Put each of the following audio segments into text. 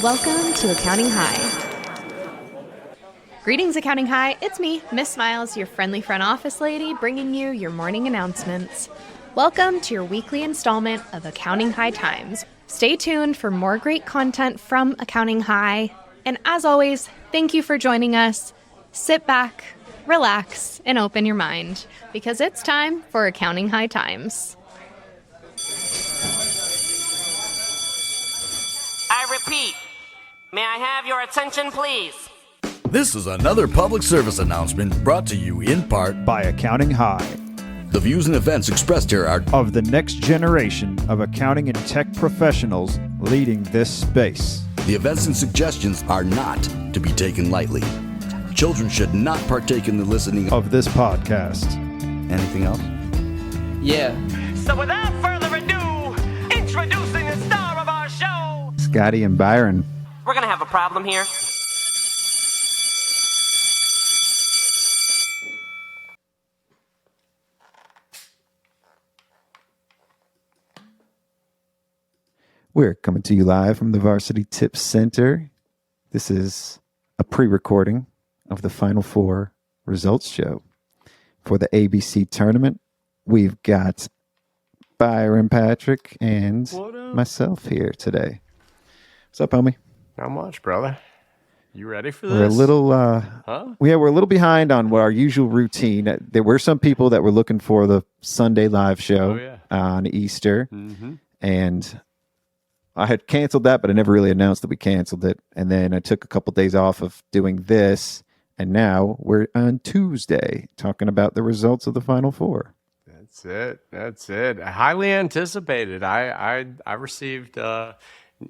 Welcome to Accounting High. Greetings, Accounting High. It's me, Miss Smiles, your friendly front office lady, bringing you your morning announcements. Welcome to your weekly installment of Accounting High Times. Stay tuned for more great content from Accounting High. And as always, thank you for joining us. Sit back, relax, and open your mind, because it's time for Accounting High Times. I repeat, may I have your attention, please? This is another public service announcement brought to you in part by Accounting High. The views and events expressed here are of the next generation of accounting and tech professionals leading this space. The events and suggestions are not to be taken lightly. Children should not partake in the listening of this podcast. Anything else? Yeah. So without further ado, introducing the star of our show, Scotty and Byron. We're gonna have a problem here. We're coming to you live from the Varsity Tips Center. This is a pre-recording of the Final Four results show for the ABC tournament. We've got Byron, Patrick, and myself here today. What's up, homie? Not much, brother. You ready for this? We're a little, we're a little behind on what our usual routine. There were some people that were looking for the Sunday live show on Easter, and I had canceled that, but I never really announced that we canceled it. And then I took a couple days off of doing this, and now we're on Tuesday talking about the results of the Final Four. That's it. Highly anticipated. I received an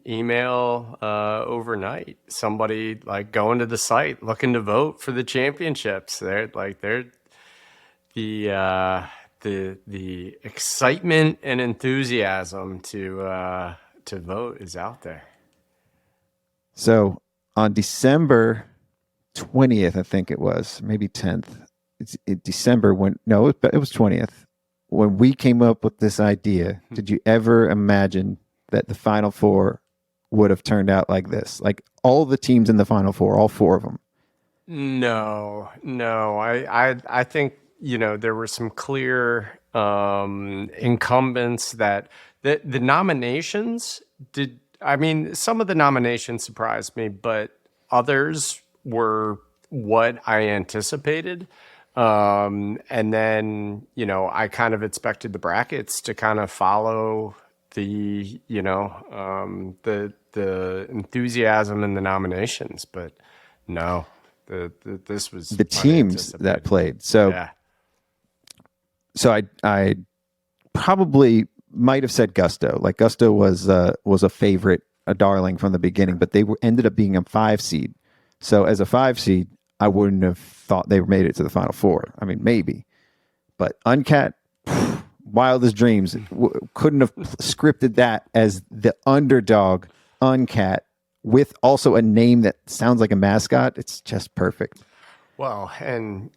email overnight. Somebody like going to the site looking to vote for the championships. The excitement and enthusiasm to vote is out there. So on December 20th, I think it was, maybe 10th. It was 20th. When we came up with this idea, did you ever imagine that the Final Four would have turned out like this? Like all the teams in the Final Four, all four of them. No. I think, there were some clear incumbents that the nominations some of the nominations surprised me, but others were what I anticipated. And then, I kind of expected the brackets to kind of follow the enthusiasm in the nominations, but no, this was the teams that played. So I probably might have said Gusto. Like Gusto was a favorite, a darling from the beginning, but they ended up being a 5 seed. So as a 5 seed, I wouldn't have thought they made it to the Final Four. I mean, maybe. But Uncat, wildest dreams. Couldn't have scripted that as the underdog Uncat with also a name that sounds like a mascot. It's just perfect. Well, and,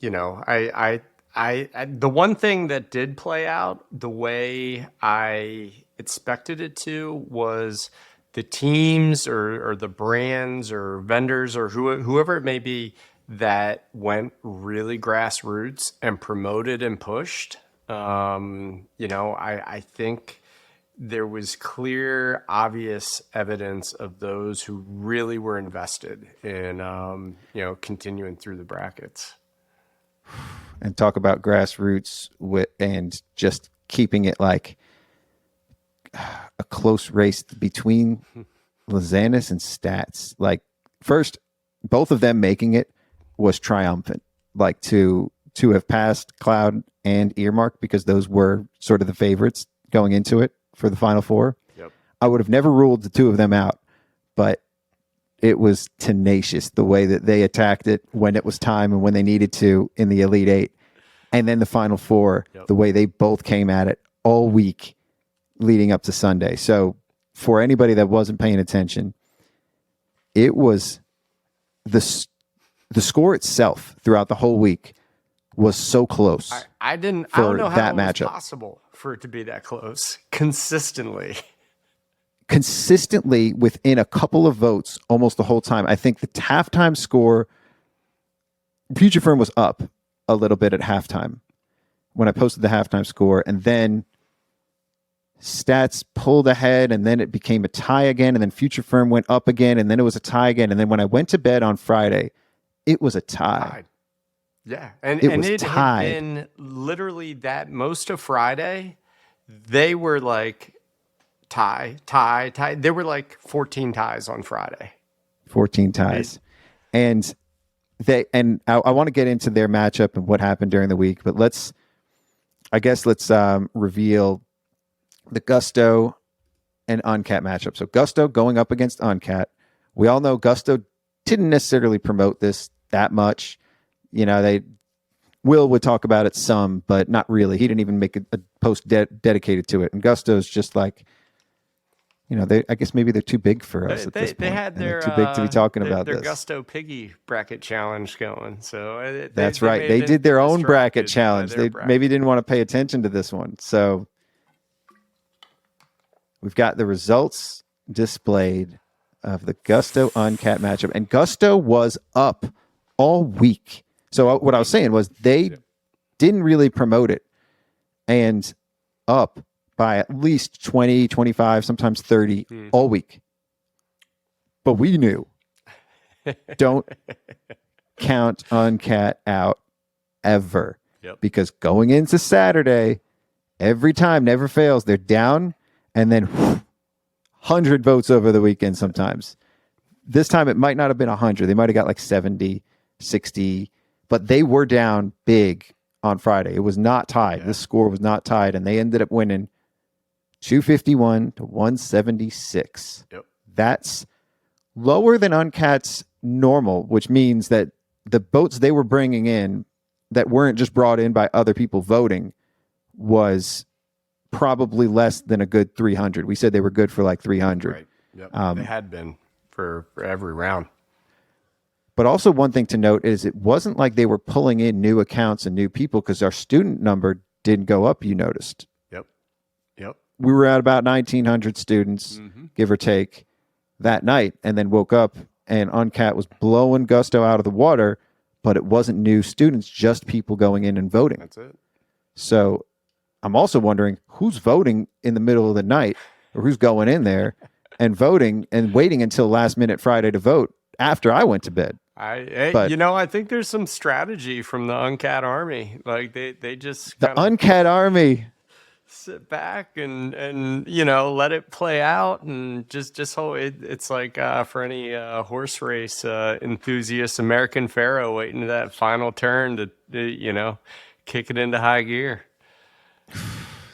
I the one thing that did play out the way I expected it to was the teams or the brands or vendors or whoever it may be that went really grassroots and promoted and pushed. I think there was clear, obvious evidence of those who really were invested in, continuing through the brackets. And talk about grassroots and just keeping it like a close race between Lozanis and Stats. Like first, both of them making it was triumphant. Like to have passed Cloud and Earmark, because those were sort of the favorites going into it for the Final Four. Yep. I would have never ruled the two of them out, but it was tenacious the way that they attacked it when it was time and when they needed to in the Elite Eight. And then the Final Four, the way they both came at it all week leading up to Sunday. So for anybody that wasn't paying attention, it was the score itself throughout the whole week was so close. I don't know how it was possible for it to be that close consistently. consistently within a couple of votes almost the whole time. I think the halftime score, Future Firm was up a little bit at halftime when I posted the halftime score, and then Stats pulled ahead, and then it became a tie again, and then Future Firm went up again, and then it was a tie again, and then when I went to bed on Friday, it was a tie. Yeah, and It was it tied. had been literally that most of Friday. They were like tie. There were like 14 ties on Friday. 14 ties. And I want to get into their matchup and what happened during the week, but let's reveal the Gusto and Uncat matchup. So Gusto going up against Uncat. We all know Gusto didn't necessarily promote this that much. You know, Will would talk about it some, but not really. He didn't even make a post dedicated to it. And Gusto's just like, you know, I guess maybe they're too big for us at this point. They had they're too big to be talking about their this. Gusto Piggy bracket challenge going. So that's right. They did their own bracket challenge. They maybe didn't want to pay attention to this one. So we've got the results displayed of the Gusto Uncat matchup. And Gusto was up all week. So what I was saying was they didn't really promote it, and up by at least 20, 25, sometimes 30 all week. But we knew, don't count Uncat out ever. Yep. Because going into Saturday, every time, never fails, they're down, and then 100 votes over the weekend sometimes. This time it might not have been 100. They might have got like 70, 60, but they were down big on Friday. It was not tied. Yeah. This score was not tied, and they ended up winning 251 to 176. Yep. That's lower than Uncat's normal, which means that the votes they were bringing in that weren't just brought in by other people voting was probably less than a good 300. We said they were good for like 300. Right. Yep. They had been for every round. But also one thing to note is it wasn't like they were pulling in new accounts and new people, because our student number didn't go up, you noticed. Yep. We were at about 1,900 students, give or take, that night, and then woke up and Uncat was blowing Gusto out of the water, but it wasn't new students, just people going in and voting. That's it. So I'm also wondering who's voting in the middle of the night, or who's going in there and voting and waiting until last minute Friday to vote after I went to bed. I think there's some strategy from the Uncat Army. Like they just the Uncat Army sit back and let it play out, and just hold it. It's like for any horse race enthusiast, American Pharoah waiting to that final turn to kick it into high gear.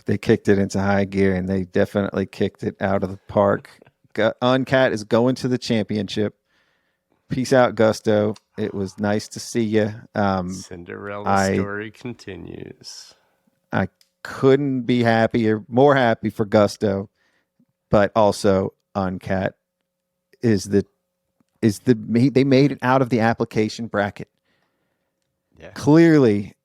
They kicked it into high gear, and they definitely kicked it out of the park. Uncat is going to the championship. Peace out, Gusto. It was nice to see you. Cinderella story continues. I couldn't be more happy for Gusto, but also Uncat they made it out of the application bracket. Yeah. Clearly,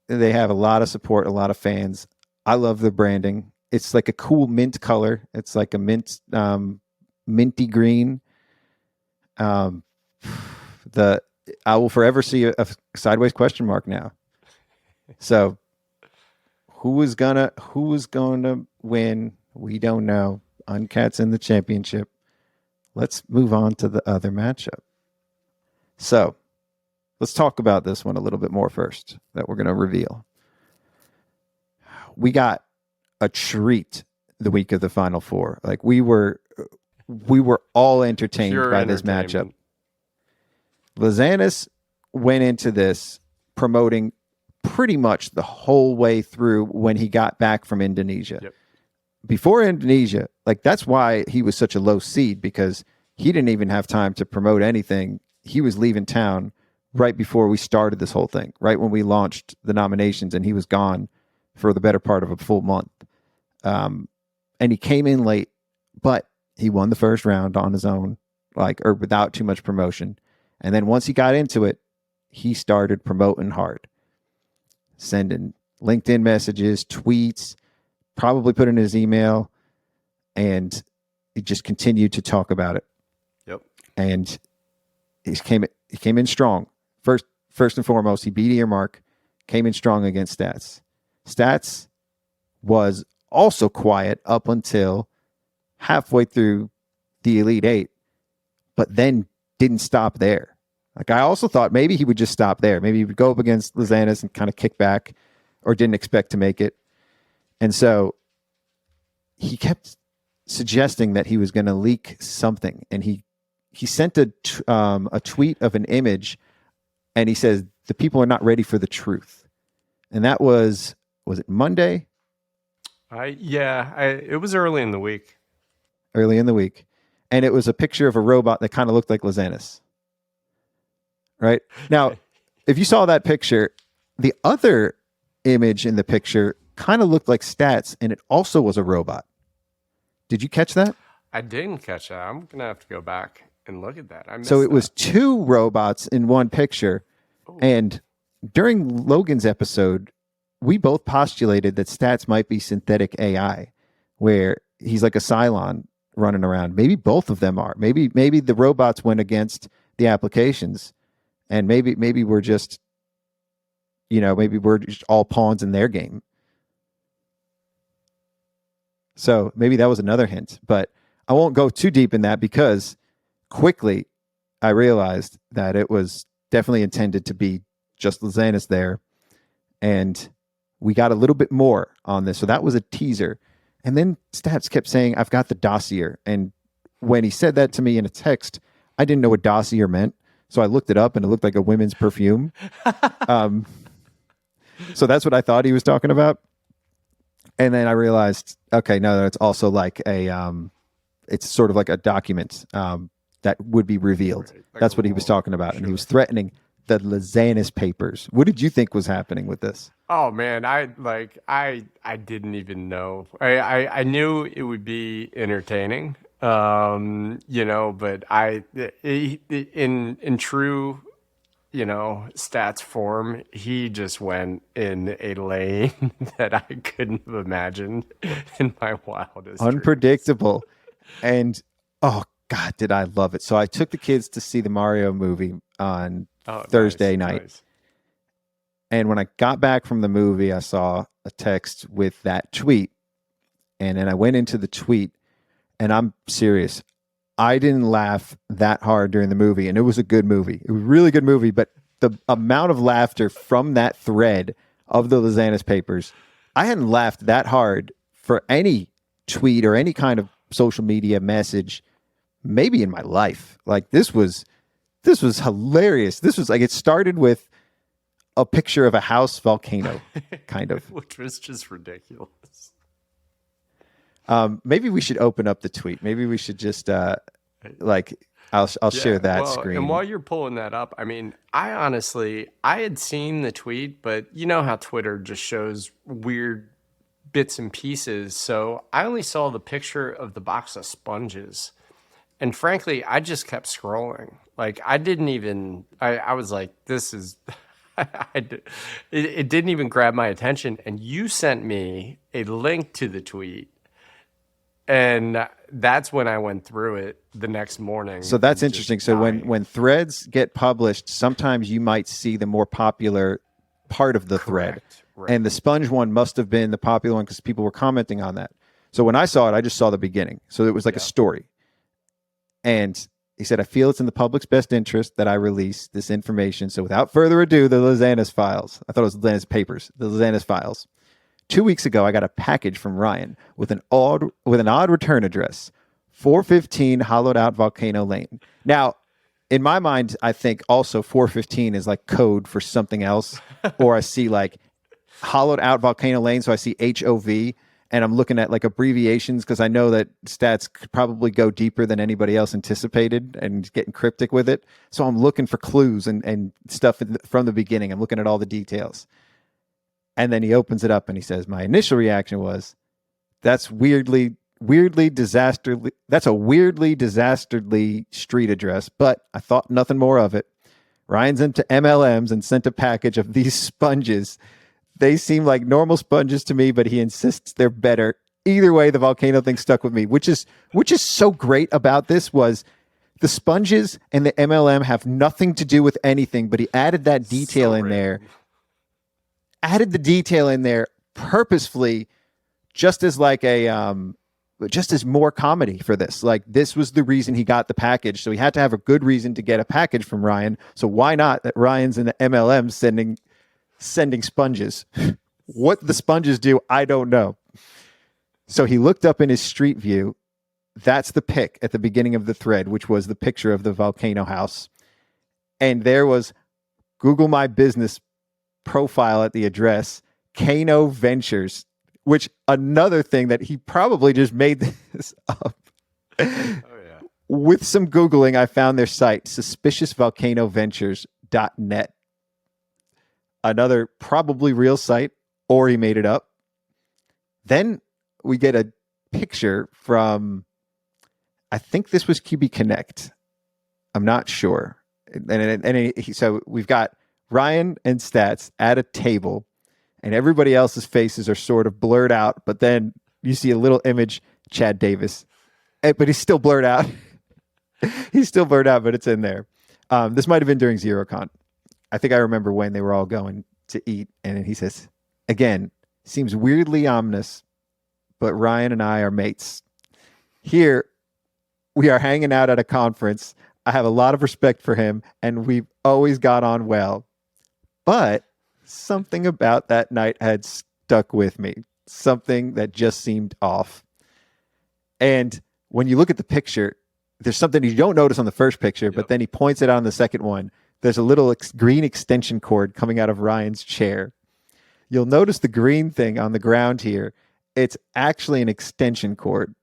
they have a lot of support, a lot of fans. I love the branding. It's like a cool mint color. It's like a minty green. I will forever see a sideways question mark now. So who is going to win? We don't know. Uncat's in the championship. Let's move on to the other matchup. So let's talk about this one a little bit more first that we're going to reveal. We got a treat the week of the Final Four. Like we were all entertained by this matchup. Lazanis went into this promoting pretty much the whole way through when he got back from Indonesia. Yep. Before Indonesia, like that's why he was such a low seed, because he didn't even have time to promote anything. He was leaving town right before we started this whole thing, right when we launched the nominations, and he was gone for the better part of a full month. And he came in late, but he won the first round on his own, or without too much promotion. And then once he got into it, he started promoting hard, sending LinkedIn messages, tweets, probably put in his email. And he just continued to talk about it. Yep. And he came in strong. First and foremost, he beat Earmark, came in strong against Stats. Stats was also quiet up until halfway through the Elite Eight, but then didn't stop there. Like, I also thought maybe he would just stop there. Maybe he would go up against Lozanis and kind of kick back, or didn't expect to make it. And so he kept suggesting that he was going to leak something. And he sent a tweet of an image, and he says, the people are not ready for the truth. And that was it Monday? It was early in the week. Early in the week. And it was a picture of a robot that kind of looked like Lozanis. Right? Now, if you saw that picture, the other image in the picture kind of looked like Stats, and it also was a robot. Did you catch that? I didn't catch that. I'm going to have to go back and look at that. So it was two robots in one picture. Ooh. And during Logan's episode, we both postulated that Stats might be synthetic AI, where he's like a Cylon running around. Maybe both of them are. Maybe the robots went against the applications, and maybe we're just, maybe we're just all pawns in their game. So maybe that was another hint, but I won't go too deep in that, because quickly I realized that it was definitely intended to be just Lozanis there. And we got a little bit more on this. So that was a teaser. And then Stats kept saying, I've got the dossier. And when he said that to me in a text, I didn't know what dossier meant. So I looked it up, and it looked like a women's perfume. So that's what I thought he was talking about. And then I realized, okay, no, it's also like it's sort of like a document that would be revealed. Right. Like, that's what he was talking about. Sure. And he was threatening the Lozanis papers. What did you think was happening with this? Oh man, I didn't even know. I knew it would be entertaining, but in true, Stats form, he just went in a lane that I couldn't have imagined in my wildest unpredictable dreams. And oh God, did I love it. So I took the kids to see the Mario movie on Thursday night. Nice. And when I got back from the movie, I saw a text with that tweet. And then I went into the tweet, and I'm serious, I didn't laugh that hard during the movie, and it was a good movie. It was a really good movie, but the amount of laughter from that thread of the Lozanis papers, I hadn't laughed that hard for any tweet or any kind of social media message, maybe in my life. Like, this was hilarious. This was like, it started with a picture of a house volcano, kind of. Which was just ridiculous. Maybe we should open up the tweet. Maybe we should just I'll share that screen. And while you're pulling that up, I mean, I had seen the tweet, but you know how Twitter just shows weird bits and pieces. So I only saw the picture of the box of sponges. And frankly, I just kept scrolling. Like, I didn't even, I was like, this is, it didn't even grab my attention. And you sent me a link to the tweet. And that's when I went through it the next morning. So that's interesting. So when threads get published, sometimes you might see the more popular part of the thread. Right. And the sponge one must have been the popular one because people were commenting on that. So when I saw it, I just saw the beginning. So it was like a story. And he said, I feel it's in the public's best interest that I release this information. So without further ado, the Lozanis files. I thought it was Lozanis papers, the Lozanis files. 2 weeks ago, I got a package from Ryan with an odd return address, 415 Hollowed Out Volcano Lane. Now, in my mind, I think also 415 is like code for something else, or I see like Hollowed Out Volcano Lane, so I see HOV, and I'm looking at like abbreviations because I know that Stats could probably go deeper than anybody else anticipated and getting cryptic with it. So I'm looking for clues and stuff from the beginning. I'm looking at all the details. And then he opens it up and he says, my initial reaction was, that's a weirdly disasterly street address, but I thought nothing more of it. Ryan's into MLMs and sent a package of these sponges. They seem like normal sponges to me, but he insists they're better. Either way, the volcano thing stuck with me, which is so great about this was the sponges and the MLM have nothing to do with anything, but he added that detail in there. Added the detail in there purposefully, just as like just as more comedy for this. Like, this was the reason he got the package, so he had to have a good reason to get a package from Ryan. So why not that Ryan's in the MLM sending sponges? What the sponges do, I don't know. So he looked up in his street view. That's the pic at the beginning of the thread, which was the picture of the volcano house. And there was Google My Business profile at the address, Kano Ventures, which another thing that he probably just made this up. Oh, yeah. With some Googling, I found their site, suspiciousvolcanoventures.net. Another probably real site, or he made it up. Then we get a picture from, I think this was QB Connect. I'm not sure. So we've got Ryan and Stats at a table, and everybody else's faces are sort of blurred out, but then you see a little image, Chad Davis, but he's still blurred out. He's still blurred out, but it's in there. This might have been during ZeroCon. I think I remember when they were all going to eat, and he says, again, seems weirdly ominous, but Ryan and I are mates. Here, we are hanging out at a conference. I have a lot of respect for him, and we've always got on well. But something about that night had stuck with me. Something that just seemed off. And when you look at the picture, there's something you don't notice on the first picture, but then he points it out on the second one. There's a little green extension cord coming out of Ryan's chair. You'll notice the green thing on the ground here. It's actually an extension cord.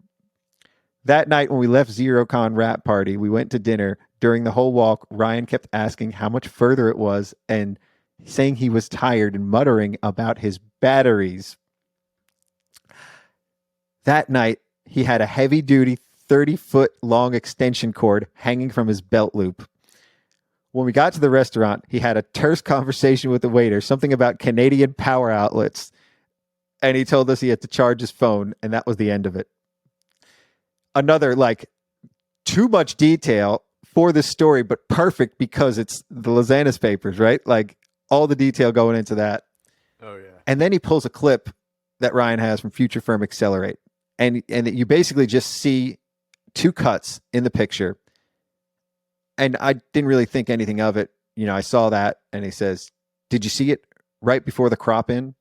That night when we left ZeroCon Wrap Party, we went to dinner. During the whole walk, Ryan kept asking how much further it was and saying he was tired and muttering about his batteries. That night, he had a heavy-duty 30-foot long extension cord hanging from his belt loop. When we got to the restaurant, he had a terse conversation with the waiter, something about Canadian power outlets. And he told us he had to charge his phone, and that was the end of it. Another, like, too much detail for this story, but perfect because it's the Lozanis papers, right? Like, all the detail going into that. Oh, yeah. And then he pulls a clip that Ryan has from Future Firm Accelerate. And you basically just see two cuts in the picture. And I didn't really think anything of it. You know, I saw that, and he says, did you see it right before the crop in?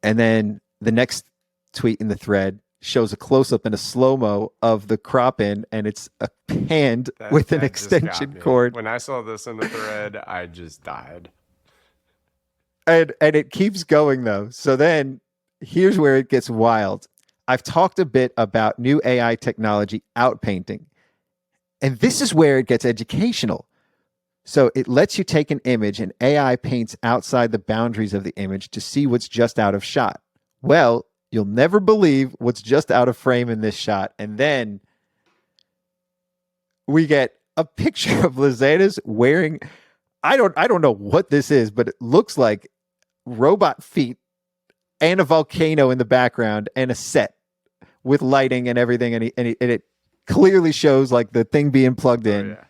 And then the next tweet in the thread shows a close-up and a slow-mo of the crop in, and it's a hand with an extension cord. When I saw this in the thread, I just died. And it keeps going, though. So then here's where it gets wild. I've talked a bit about new AI technology outpainting. And this is where it gets educational. So it lets you take an image and AI paints outside the boundaries of the image to see what's just out of shot. Well, you'll never believe what's just out of frame in this shot. And then we get a picture of Lozanis wearing, I don't know what this is, but it looks like robot feet and a volcano in the background and a set with lighting and everything. And it clearly shows like the thing being plugged in. Oh, yeah.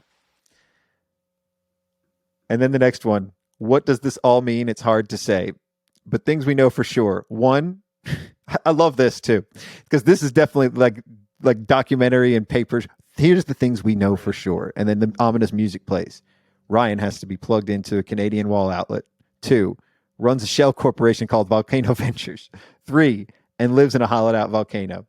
And then the next one. What does this all mean? It's hard to say. But things we know for sure. One, I love this too, because this is definitely like documentary and papers. Here's the things we know for sure. And then the ominous music plays. Ryan has to be plugged into a Canadian wall outlet. 2, runs a shell corporation called Volcano Ventures. 3, and lives in a hollowed out volcano.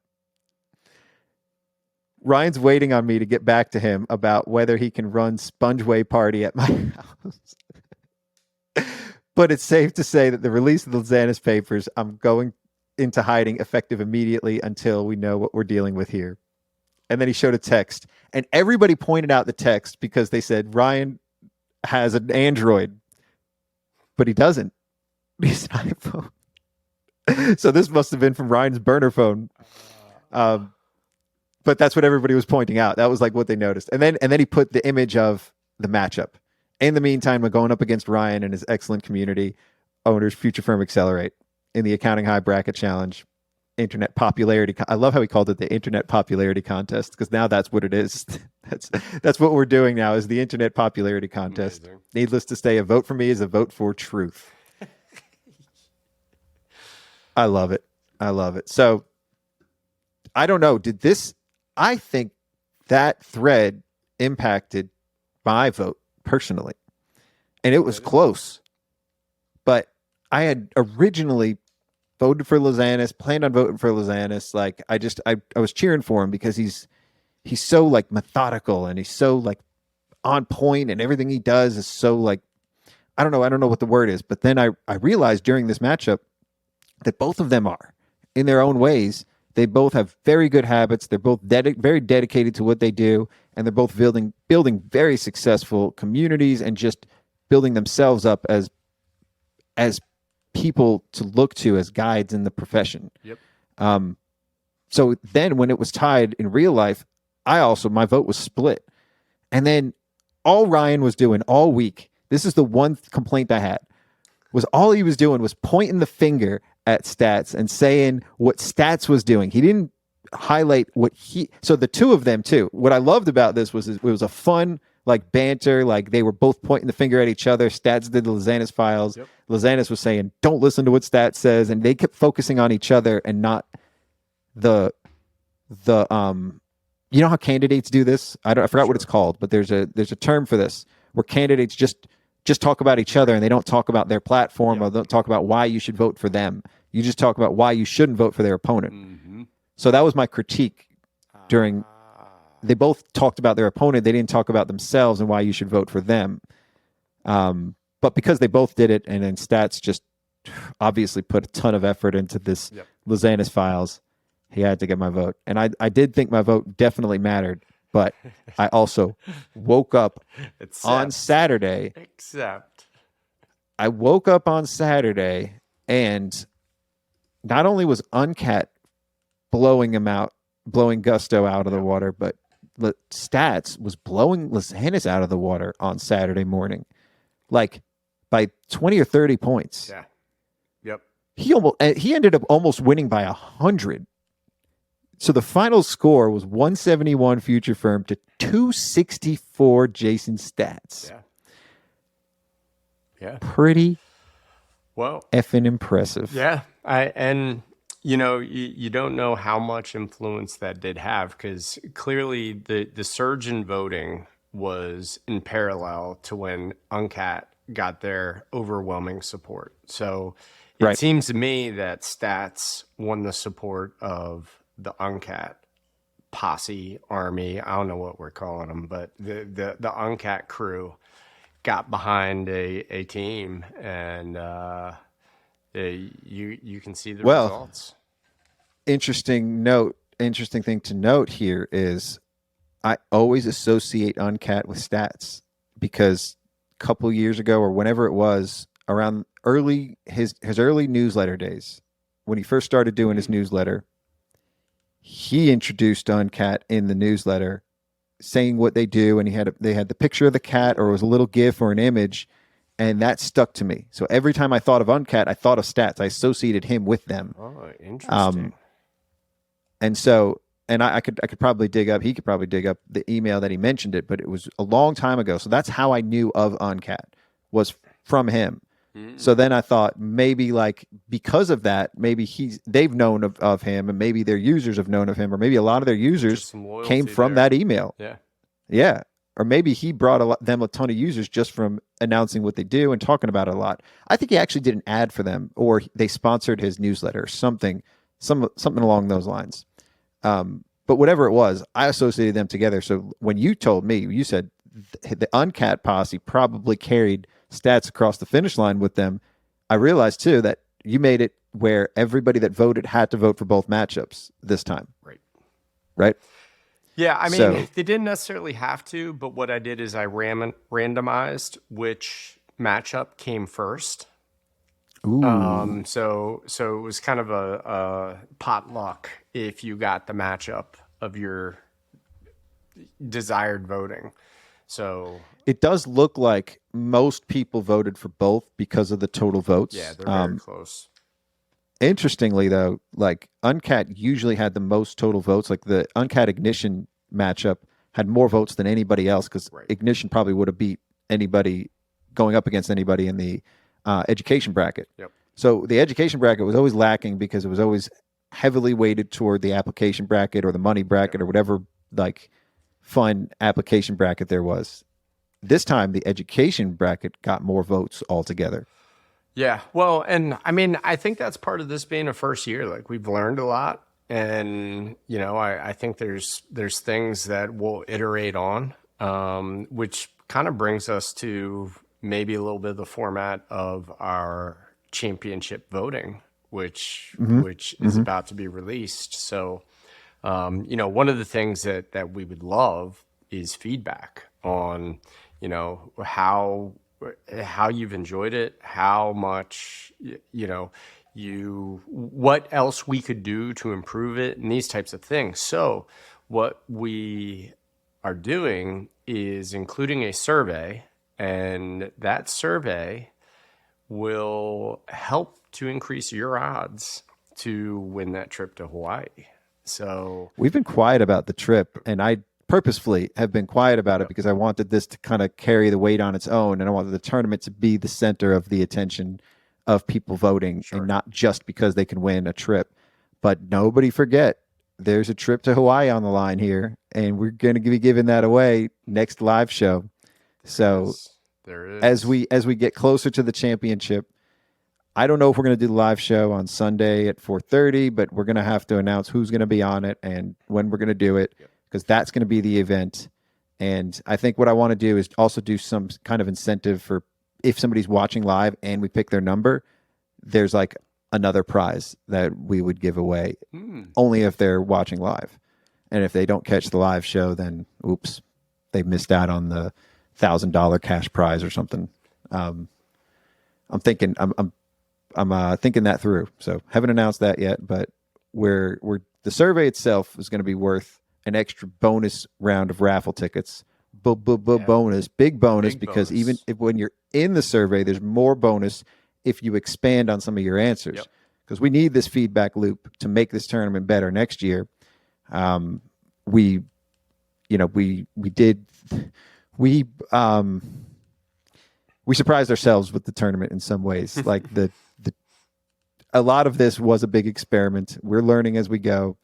Ryan's waiting on me to get back to him about whether he can run Spongeway Party at my house. But it's safe to say that the release of the Lozanis papers, I'm going into hiding effective immediately until we know what we're dealing with here. And then he showed a text. And everybody pointed out the text because they said Ryan has an Android. But he doesn't. He's an iPhone. So this must have been from Ryan's burner phone. But that's what everybody was pointing out. That was like what they noticed. And then he put the image of the matchup. In the meantime, we're going up against Ryan and his excellent community owners, Future Firm Accelerate, in the Accounting High Bracket Challenge. internet popularity. I love how he called it the internet popularity contest, because now that's what it is. That's what we're doing now, is the internet popularity contest. Amazing. Needless to say, a vote for me is a vote for truth. I love it. I love it. So I don't know. I think that thread impacted my vote personally, and it was close, but I had originally voted for Lozanis, planned on voting for Lozanis. Like I was cheering for him because he's so like methodical, and he's so like on point, and everything he does is so like, I don't know what the word is. But then I realized during this matchup that both of them are, in their own ways. They both have very good habits. They're both very dedicated to what they do, and they're both building very successful communities and just building themselves up as people to look to as guides in the profession. Yep. So then when it was tied in real life, my vote was split. And then all Ryan was doing all week, this is the one complaint I had, was all he was doing was pointing the finger at Stats and saying what Stats was doing. He didn't highlight so the two of them too. What I loved about this was it was a fun like banter, like they were both pointing the finger at each other. Stats did the Lozanis files. Yep. Lozanis was saying, don't listen to what Stats says. And they kept focusing on each other and not the you know how candidates do this? I forgot what it's called, but there's a term for this where candidates just talk about each other and they don't talk about their platform or don't talk about why you should vote for them. You just talk about why you shouldn't vote for their opponent. Mm-hmm. So that was my critique during. They both talked about their opponent. They didn't talk about themselves and why you should vote for them. But because they both did it, and then Stats just obviously put a ton of effort into this Lozanis files, he had to get my vote. And I did think my vote definitely mattered. But I also woke up on Saturday. I woke up on Saturday, and not only was Uncat blowing Gusto out of the water, but Stats was blowing Lozanis out of the water on Saturday morning, like by 20 or 30 points. Yeah. Yep. He ended up almost winning by 100. So the final score was 171 Future Firm to 264 Jason Stats. Yeah. Yeah. Pretty effing impressive. Yeah. You don't know how much influence that did have, because clearly the surge in voting was in parallel to when Uncat got their overwhelming support. So it seems to me that Stats won the support of the Uncat posse, army. I don't know what we're calling them, but the Uncat crew got behind a team, and you can see the results. Interesting thing to note here is I always associate Uncat with Stats, because a couple years ago or whenever it was, around his early newsletter days, when he first started doing his newsletter, he introduced Uncat in the newsletter, saying what they do, and they had the picture of the cat, or it was a little GIF or an image, and that stuck to me. So every time I thought of Uncat, I thought of Stats. I associated him with them. Oh, interesting. And so, and I could probably he could probably dig up the email that he mentioned it, but it was a long time ago. So that's how I knew of Uncat, was from him. So then I thought maybe like because of that, maybe they've known of him, and maybe their users have known of him, or maybe a lot of their users came from that email. Yeah. Yeah. Or maybe he brought them a ton of users just from announcing what they do and talking about it a lot. I think he actually did an ad for them, or they sponsored his newsletter, something along those lines. But whatever it was, I associated them together. So when you told me, you said the Uncat posse probably carried Stats across the finish line with them, I realized too that you made it where everybody that voted had to vote for both matchups this time. Right? Yeah, I mean, they didn't necessarily have to, but what I did is I randomized which matchup came first. Ooh. So it was kind of a potluck if you got the matchup of your desired voting. So it does look like most people voted for both because of the total votes. Yeah, they're very close. Interestingly, though, like Uncat usually had the most total votes. Like the Uncat Ignition matchup had more votes than anybody else because Ignition probably would have beat anybody going up against anybody in the education bracket. Yep. So the education bracket was always lacking because it was always heavily weighted toward the application bracket or the money bracket or whatever like fun application bracket there was. This time, the education bracket got more votes altogether. Yeah, well, and I mean, I think that's part of this being a first year. Like we've learned a lot, and you know, I think there's things that we'll iterate on, which kind of brings us to maybe a little bit of the format of our championship voting, which is about to be released. So, you know, one of the things that we would love is feedback on, you know, how you've enjoyed it, how much, you know, what else we could do to improve it, and these types of things. So what we are doing is including a survey, and that survey will help to increase your odds to win that trip to Hawaii. So we've been quiet about the trip, and I purposefully have been quiet about it because I wanted this to kind of carry the weight on its own, and I wanted the tournament to be the center of the attention of people voting, and not just because they can win a trip. But nobody forget, there's a trip to Hawaii on the line here, and we're going to be giving that away next live show. So there is. As we get closer to the championship, I don't know if we're going to do the live show on Sunday at 4:30, but we're going to have to announce who's going to be on it and when we're going to do it. Because that's going to be the event. And I think what I want to do is also do some kind of incentive for if somebody's watching live and we pick their number, there's like another prize that we would give away only if they're watching live. And if they don't catch the live show, then oops, they missed out on the $1,000 cash prize or something. I'm thinking that through. So haven't announced that yet, but we're the survey itself is going to be worth an extra bonus round of raffle tickets. Bonus, big bonus, because even if when you're in the survey, there's more bonus if you expand on some of your answers. Because we need this feedback loop to make this tournament better next year. We surprised ourselves with the tournament in some ways. Like a lot of this was a big experiment. We're learning as we go,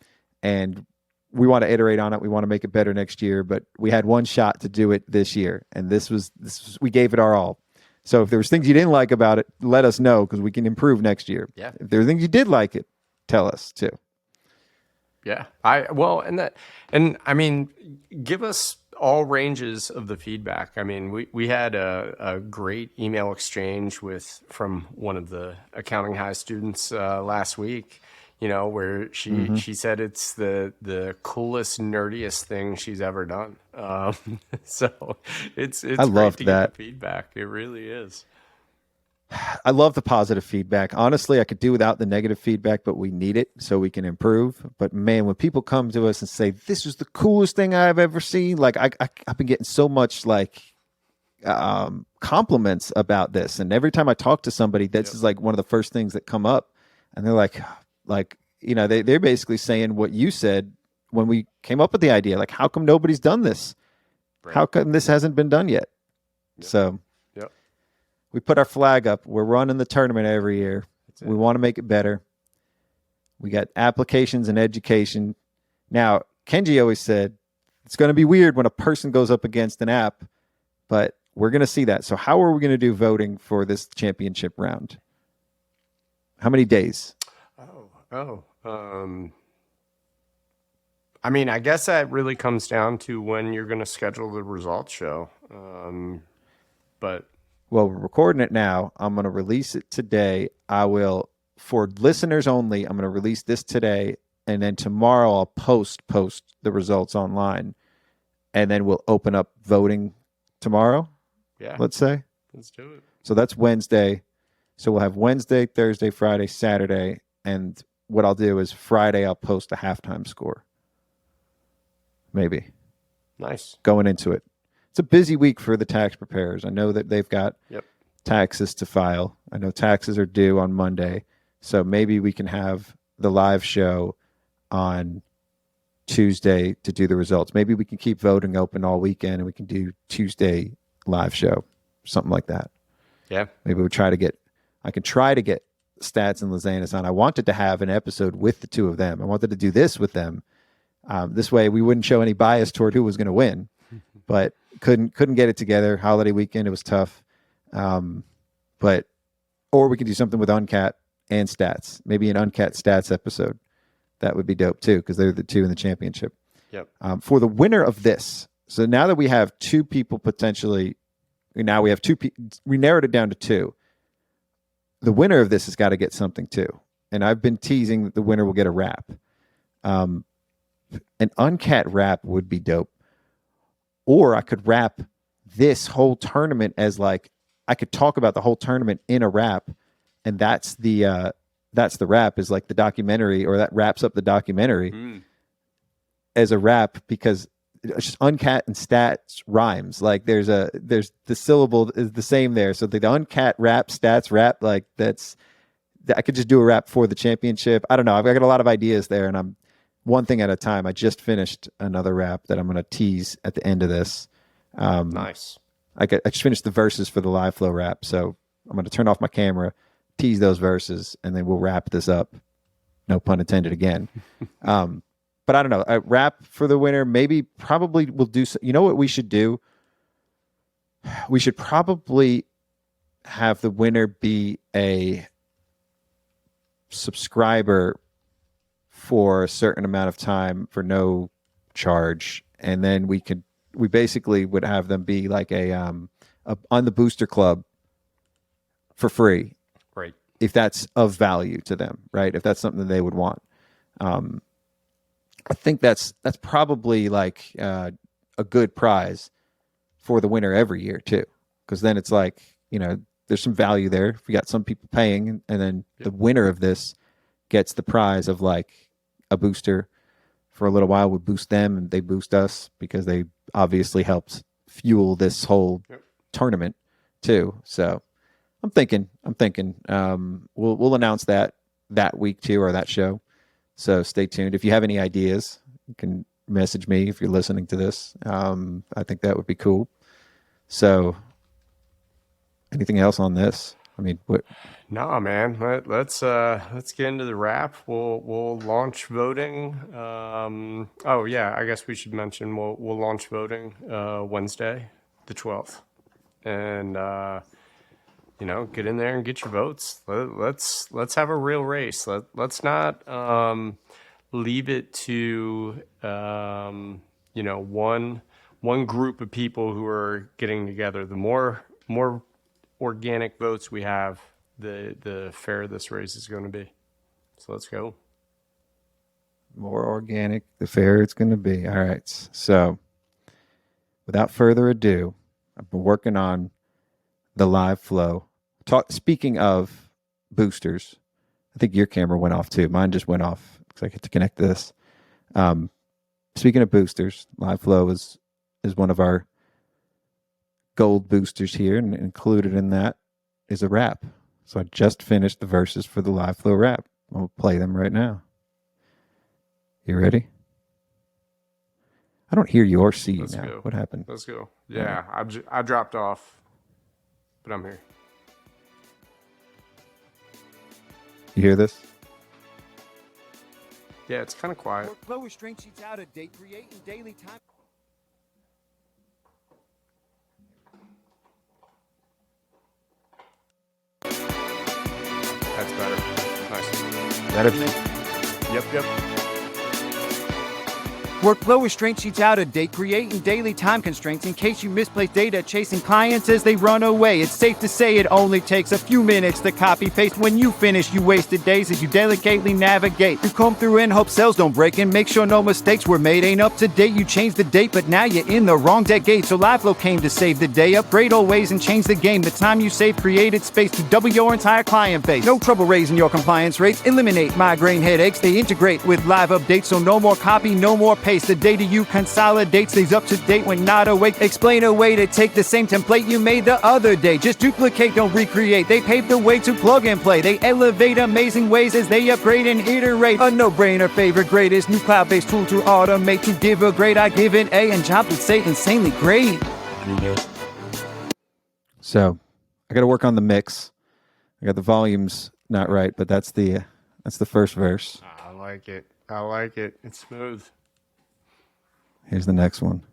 and we want to iterate on it. We want to make it better next year, but we had one shot to do it this year, and this was we gave it our all. So if there was things you didn't like about it, let us know because we can improve next year. Yeah. If there are things you did like it, tell us too. Yeah. I mean, give us all ranges of the feedback. I mean, we had a great email exchange from one of the Accounting High students last week, you know, where she said it's the coolest, nerdiest thing she's ever done. So it's I great love to that get the feedback. It really is. I love the positive feedback. Honestly, I could do without the negative feedback, but we need it so we can improve. But man, when people come to us and say, this is the coolest thing I've ever seen, like I've been getting so much like compliments about this. And every time I talk to somebody, this is like one of the first things that come up. And they're like, you know, they're basically saying what you said when we came up with the idea. Like, how come nobody's done this? Right. How come this hasn't been done yet? So we put our flag up. We're running the tournament every year. We want to make it better. We got applications and education. Now, Kenji always said it's going to be weird when a person goes up against an app, but we're going to see that. So how are we going to do voting for this championship round? How many days? I mean, I guess that really comes down to when you're going to schedule the results show. Well, we're recording it now. I'm going to release it today. I will, for listeners only, I'm going to release this today, and then tomorrow I'll post the results online, and then we'll open up voting tomorrow. Yeah. Let's say. Let's do it. So that's Wednesday. So we'll have Wednesday, Thursday, Friday, Saturday, and what I'll do is Friday I'll post a halftime score. Maybe. Nice. Going into it. It's a busy week for the tax preparers. I know that they've got taxes to file. I know taxes are due on Monday. So maybe we can have the live show on Tuesday to do the results. Maybe we can keep voting open all weekend and we can do Tuesday live show, something like that. Yeah. Maybe I can try to get Stats and Lizanis on. I wanted to have an episode with the two of them. I wanted to do this with them. This way we wouldn't show any bias toward who was going to win, but couldn't get it together. Holiday weekend, it was tough. Or we could do something with Uncat and Stats, maybe an Uncat Stats episode. That would be dope too, because they're the two in the championship. Yep. For the winner of this, so now that we have two people potentially, now we have two people, we narrowed it down to two. The winner of this has got to get something too. And I've been teasing that the winner will get a wrap. An Uncat wrap would be dope. Or I could wrap this whole tournament as like, I could talk about the whole tournament in a wrap, and that's the wrap, is like the documentary, or that wraps up the documentary as a wrap, because it's just Uncat and Stats rhymes. Like there's the syllable is the same there. So the Uncat wrap, Stats wrap, like I could just do a wrap for the championship. I don't know. I've got a lot of ideas there, and I'm one thing at a time. I just finished another wrap that I'm going to tease at the end of this. Nice. I just finished the verses for the live flow wrap, so I'm going to turn off my camera, tease those verses, and then we'll wrap this up. No pun intended again. But I don't know. A wrap for the winner, probably we'll do. You know what we should do? We should probably have the winner be a subscriber for a certain amount of time for no charge, and then we basically would have them be like a on the booster club for free, right? If that's of value to them, right? If that's something that they would want. I think that's probably like a good prize for the winner every year too, because then it's like, there's some value there. If we got some people paying, and then the winner of this gets the prize of like a booster for a little while. We boost them and they boost us because they obviously helped fuel this whole tournament too. So I'm thinking we'll announce that week too, or that show. So stay tuned. If you have any ideas, you can message me if you're listening to this. I think that would be cool. So anything else on this? I mean, what? Nah, man. Let's get into the wrap. We'll launch voting. Oh yeah, I guess we should mention we'll launch voting Wednesday, the 12th, and get in there and get your votes. Let's have a real race. Let's not leave it to one group of people who are getting together. The more organic votes we have, the fairer this race is going to be. So let's go. More organic, the fairer it's going to be. All right. So without further ado, I've been working on the live flow. Speaking of boosters, I think your camera went off too. Mine just went off because I get to connect this. Speaking of boosters, live flow is one of our gold boosters here, and included in that is a wrap. So I just finished the verses for the live flow wrap. I'll play them right now. You ready? I don't hear your C now. Go. What happened? Let's go. Yeah, I dropped off, but I'm here. You hear this? Yeah, it's kind of quiet. Workflow restraint sheets out a date, creating daily time. That's better. Nice. Better? Yep. Workflow restraint sheets out of date, creating daily time constraints in case you misplace data, chasing clients as they run away. It's safe to say it only takes a few minutes to copy paste. When you finish, you wasted days as you delicately navigate. You comb through and hope cells don't break and make sure no mistakes were made. Ain't up to date, you changed the date, but now you're in the wrong decade. So LiveFlow came to save the day, upgrade old ways and change the game. The time you saved created space to double your entire client base. No trouble raising your compliance rates, eliminate migraine headaches. They integrate with live updates, so no more copy, no more pace. The data you consolidate stays up to date when not awake. Explain a way to take the same template you made the other day. Just duplicate, don't recreate. They pave the way to plug and play. They elevate amazing ways as they upgrade and iterate. A no-brainer, favorite, greatest new cloud-based tool to automate. To give a grade, I give an A, and Job would say insanely great. So I got to work on the mix. I got the volumes not right, but that's the first verse. I like it. I like it. It's smooth. Here's the next one.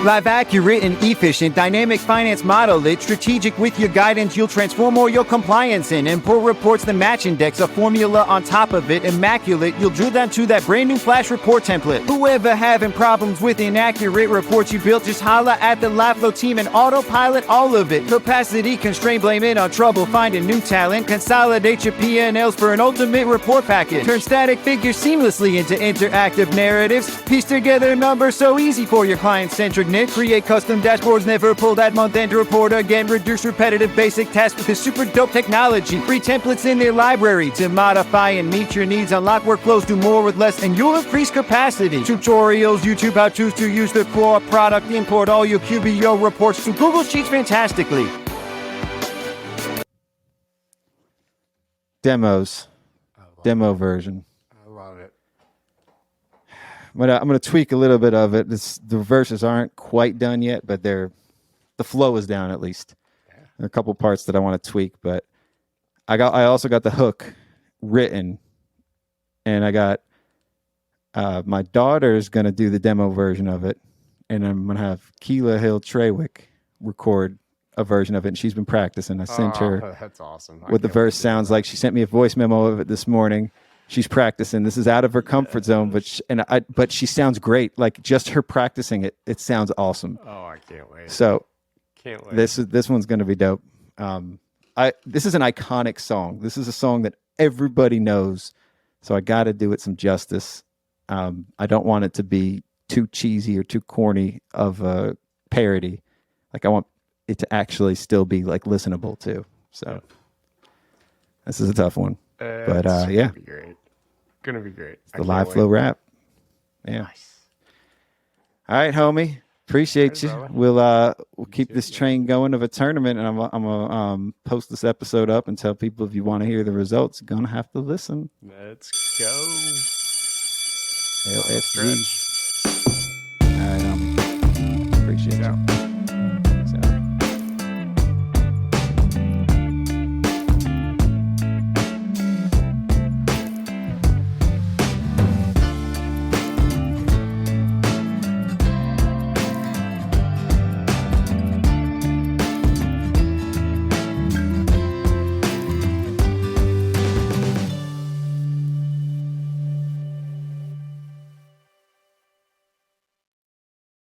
Live accurate and efficient, dynamic finance model. It's strategic with your guidance. You'll transform all your compliance in. Import reports the match index, a formula on top of it. Immaculate, you'll drill down to that brand new flash report template. Whoever having problems with inaccurate reports you built, just holla at the LiveFlow team and autopilot all of it. Capacity constraint, blame it on trouble, finding new talent. Consolidate your P&Ls for an ultimate report package. Turn static figures seamlessly into interactive narratives. Piece together numbers so easy for your client-centric. Create custom dashboards, never pull that month-end report again. Reduce repetitive basic tasks with this super dope technology. Free templates in their library to modify and meet your needs. Unlock workflows, do more with less, and you'll increase capacity. Tutorials, YouTube how-tos to use the core product. Import all your QBO reports to Google Sheets fantastically. Demos. Demo version. I love it. I'm going to tweak a little bit of it. The verses aren't quite done yet, but the flow is down at least. There are a couple parts that I want to tweak, but I also got the hook written, and I got my daughter's going to do the demo version of it, and I'm going to have Keela Hill Trawick record a version of it, and she's been practicing. I sent her That's awesome. what the verse sounds like. She sent me a voice memo of it this morning. She's practicing. This is out of her comfort zone, but she sounds great. Like just her practicing it sounds awesome. Oh, I can't wait. So Can't wait. this one's going to be dope. This is an iconic song. This is a song that everybody knows. So I got to do it some justice. I don't want it to be too cheesy or too corny of a parody. Like I want it to actually still be like listenable too. So this is a tough one. But yeah, Gonna be great. The LiveFlow rap. Yeah. Nice. All right, homie. Appreciate you. brother. We'll keep this train going of a tournament, and I'm gonna post this episode up and tell people if you want to hear the results, you're gonna have to listen. Let's go. LSG. All right, appreciate you.